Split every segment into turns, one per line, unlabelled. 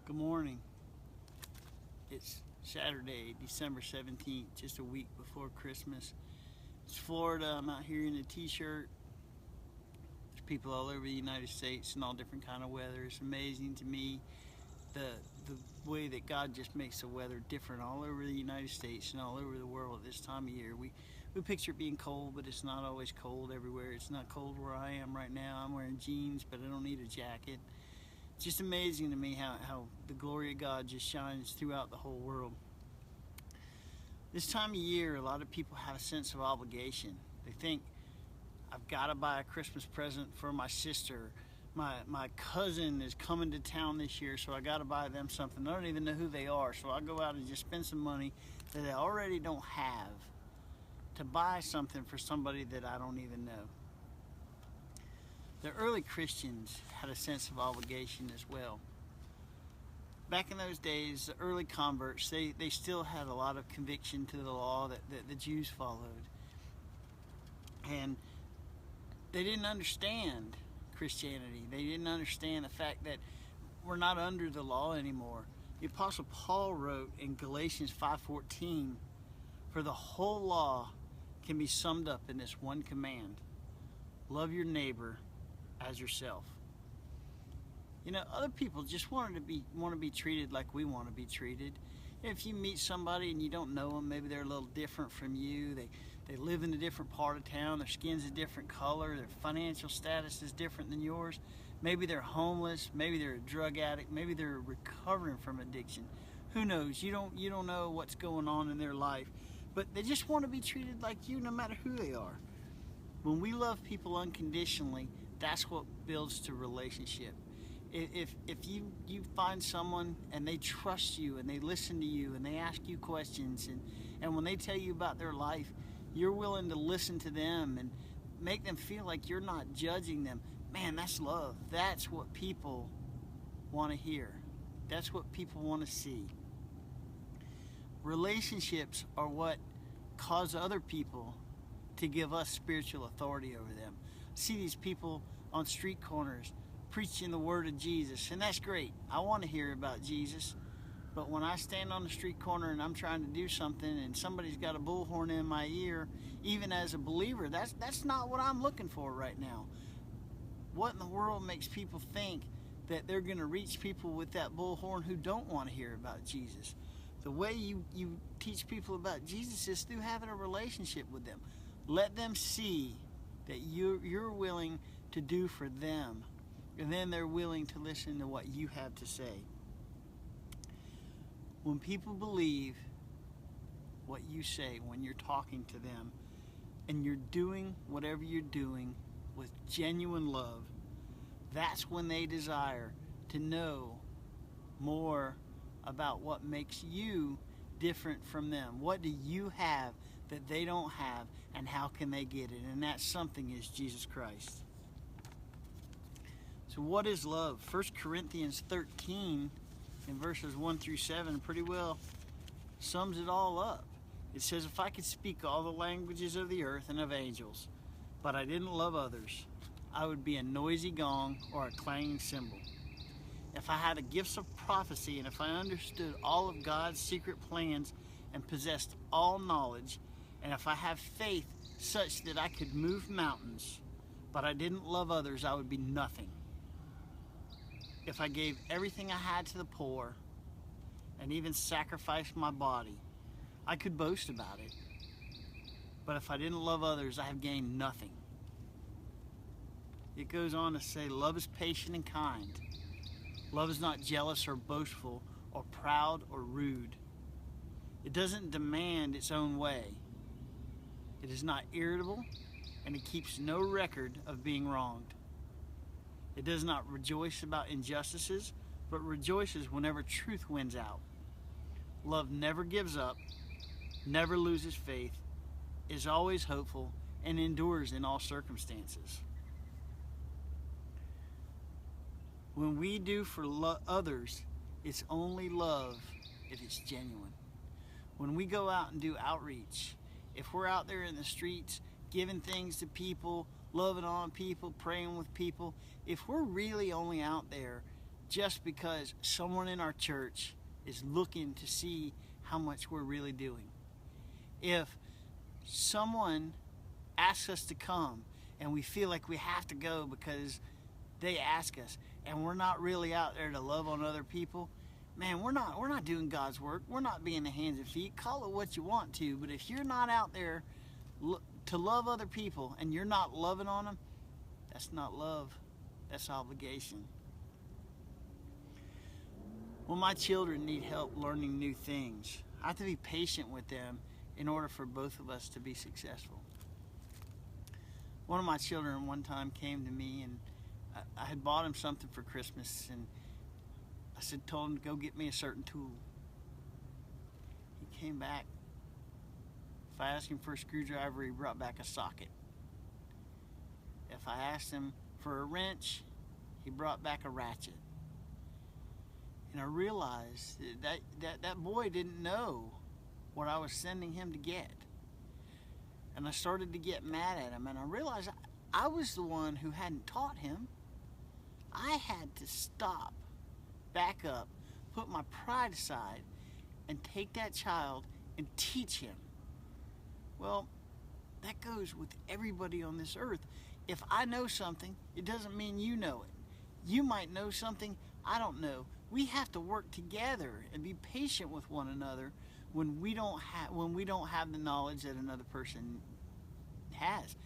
Good morning. It's Saturday, December 17th, just a week before Christmas. It's Florida. I'm out here in a t-shirt. There's people all over the United States and all different kind of weather. It's amazing to me the way that God just makes the weather different all over the United States and all over the world at this time of year. We picture it being cold, but it's not always cold everywhere. It's not cold where I am right now. I'm wearing jeans, but I don't need a jacket. It's just amazing to me how the glory of God just shines throughout the whole world. This time of year, a lot of people have a sense of obligation. They think, I've got to buy a Christmas present for my sister. My cousin is coming to town this year, so I got to buy them something. I don't even know who they are, so I'll go out and just spend some money that I already don't have to buy something for somebody that I don't even know. The early Christians had a sense of obligation as well. Back in those days, the early converts, they still had a lot of conviction to the law that the Jews followed. And they didn't understand Christianity. They didn't understand the fact that we're not under the law anymore. The Apostle Paul wrote in Galatians 5:14, "For the whole law can be summed up in this one command: love your neighbor as yourself." You know, other people just want to be treated like we want to be treated. If you meet somebody and you don't know them, maybe they're a little different from you. They live in a different part of town. Their skin's a different color. Their financial status is different than yours. Maybe they're homeless. Maybe they're a drug addict. Maybe they're recovering from addiction. Who knows? You don't know what's going on in their life, but they just want to be treated like you, no matter who they are. When we love people unconditionally, that's what builds to relationship. If you find someone and they trust you and they listen to you and they ask you questions and when they tell you about their life, you're willing to listen to them and make them feel like you're not judging them, man, that's love. That's what people want to hear. That's what people want to see. Relationships are what cause other people to give us spiritual authority over them. See these people on street corners preaching the word of Jesus, and that's great. I want to hear about Jesus, but when I stand on the street corner and I'm trying to do something and somebody's got a bullhorn in my ear, even as a believer, that's not what I'm looking for right now. What in the world makes people think that they're going to reach people with that bullhorn who don't want to hear about Jesus? The way you teach people about Jesus is through having a relationship with them. Let them see that you're willing to do for them, and then they're willing to listen to what you have to say. When people believe what you say when you're talking to them, and you're doing whatever you're doing with genuine love, that's when they desire to know more about what makes you different from them. What do you have that they don't have, and how can they get it? And that something is Jesus Christ. So what is love? 1 Corinthians 13 in verses 1 through 7 pretty well sums it all up. It says, "If I could speak all the languages of the earth and of angels, but I didn't love others, I would be a noisy gong or a clanging cymbal. If I had the gifts of prophecy, and if I understood all of God's secret plans and possessed all knowledge, and if I have faith such that I could move mountains, but I didn't love others, I would be nothing. If I gave everything I had to the poor and even sacrificed my body, I could boast about it. But if I didn't love others, I have gained nothing." It goes on to say, love is patient and kind. Love is not jealous or boastful or proud or rude. It doesn't demand its own way. It is not irritable, and it keeps no record of being wronged. It does not rejoice about injustices, but rejoices whenever truth wins out. Love never gives up, never loses faith, is always hopeful, and endures in all circumstances. When we do for others, it's only love if it's genuine. When we go out and do outreach, if we're out there in the streets giving things to people, loving on people, praying with people, if we're really only out there just because someone in our church is looking to see how much we're really doing. If someone asks us to come and we feel like we have to go because they ask us, and we're not really out there to love on other people, man, we're not doing God's work. We're not being the hands and feet. Call it what you want to, but if you're not out there to love other people and you're not loving on them, that's not love. That's obligation. Well, my children need help learning new things. I have to be patient with them in order for both of us to be successful. One of my children one time came to me, and I had bought him something for Christmas, and I told him to go get me a certain tool. He came back. If I asked him for a screwdriver, he brought back a socket. If I asked him for a wrench, he brought back a ratchet. And I realized that boy didn't know what I was sending him to get. And I started to get mad at him, and I realized I was the one who hadn't taught him. I had to stop, back up, put my pride aside, and take that child and teach him. Well, that goes with everybody on this earth. If I know something, it doesn't mean you know it. You might know something I don't know. We have to work together and be patient with one another when we don't have the knowledge that another person has.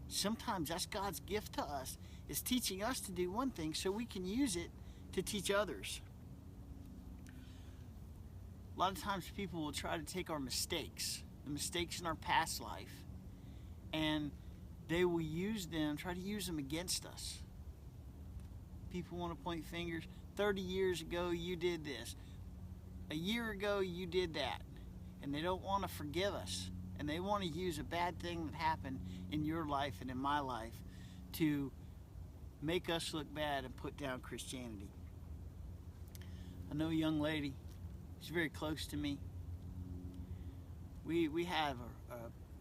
Sometimes that's God's gift to us, is teaching us to do one thing so we can use it to teach others. A lot of times people will try to take our mistakes, the mistakes in our past life, and they will try to use them against us. People want to point fingers. 30 years ago you did this. A year ago you did that. And they don't want to forgive us. And they want to use a bad thing that happened in your life and in my life to make us look bad and put down Christianity. I know a young lady. She's very close to me. We have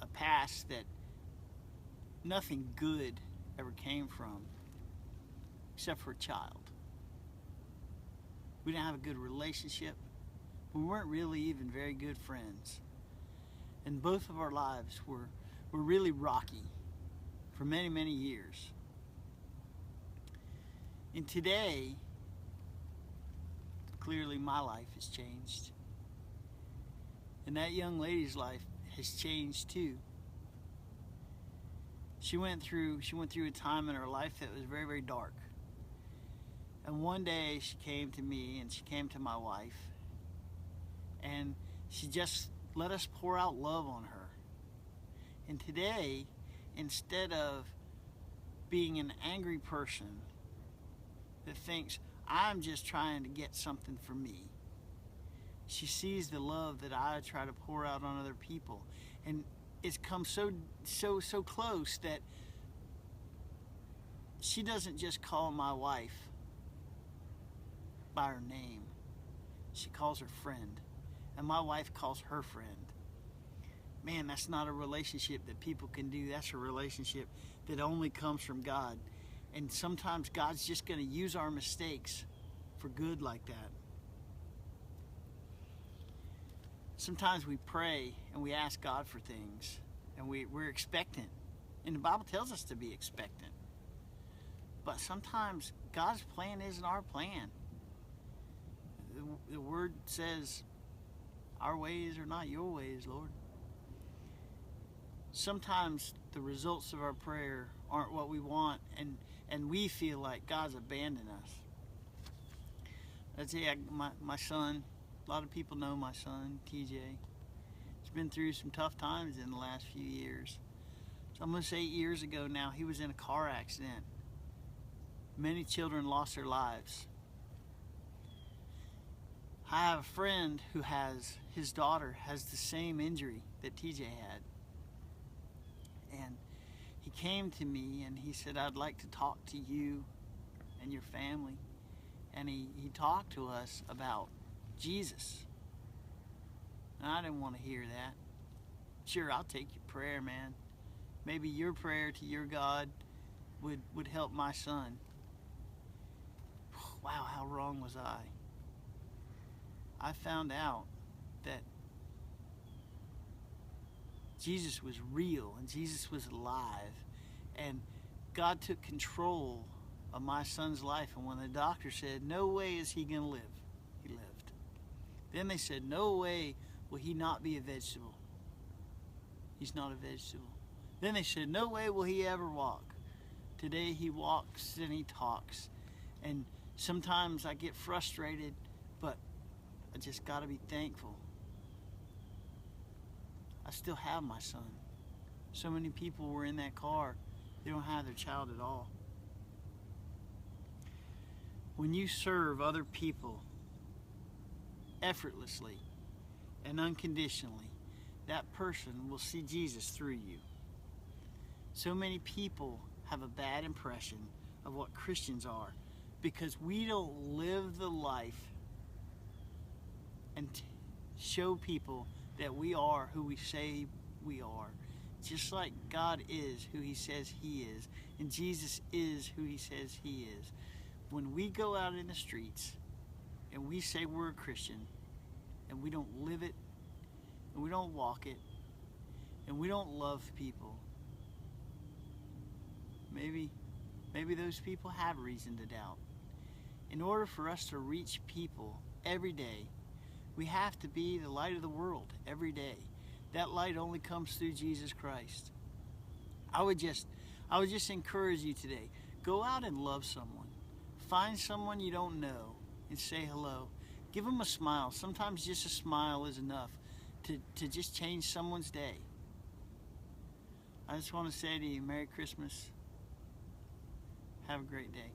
a past that nothing good ever came from, except for a child. We didn't have a good relationship. We weren't really even very good friends. And both of our lives were really rocky for many, many years. And today, clearly my life has changed. And that young lady's life has changed too. She went through a time in her life that was very, very dark. And one day she came to me, and she came to my wife, and she just let us pour out love on her. And today, instead of being an angry person that thinks, I'm just trying to get something for me, she sees the love that I try to pour out on other people. And it's come so close that she doesn't just call my wife by her name. She calls her friend. And my wife calls her friend. Man, that's not a relationship that people can do. That's a relationship that only comes from God. And sometimes God's just going to use our mistakes for good like that. Sometimes we pray and we ask God for things, and we're expectant. And the Bible tells us to be expectant. But sometimes God's plan isn't our plan. The Word says, our ways are not your ways, Lord. Sometimes the results of our prayer aren't what we want, and we feel like God's abandoned us. That's it. My son, a lot of people know my son, TJ. He's been through some tough times in the last few years. It's almost 8 years ago now, he was in a car accident. Many children lost their lives. I have a friend who his daughter has the same injury that TJ had. And he came to me and he said, I'd like to talk to you and your family. And he talked to us about Jesus. And I didn't want to hear that. Sure, I'll take your prayer, man. Maybe your prayer to your God would help my son. Wow, how wrong wrong was I? I found out that Jesus was real and Jesus was alive, and God took control of my son's life. And when the doctor said, no way is he going to live, he lived. Then they said, no way will he not be a vegetable. He's not a vegetable. Then they said, no way will he ever walk. Today he walks and he talks. And sometimes I get frustrated, but I just got to be thankful. I still have my son. So many people were in that car, they don't have their child at all. When you serve other people effortlessly and unconditionally, that person will see Jesus through you. So many people have a bad impression of what Christians are because we don't live the life and show people that we are who we say we are. Just like God is who he says he is, and Jesus is who he says he is. When we go out in the streets and we say we're a Christian and we don't live it and we don't walk it and we don't love people, maybe those people have reason to doubt. In order for us to reach people every day, we have to be the light of the world every day. That light only comes through Jesus Christ. I would just encourage you today, go out and love someone. Find someone you don't know and say hello. Give them a smile. Sometimes just a smile is enough to just change someone's day. I just want to say to you, Merry Christmas. Have a great day.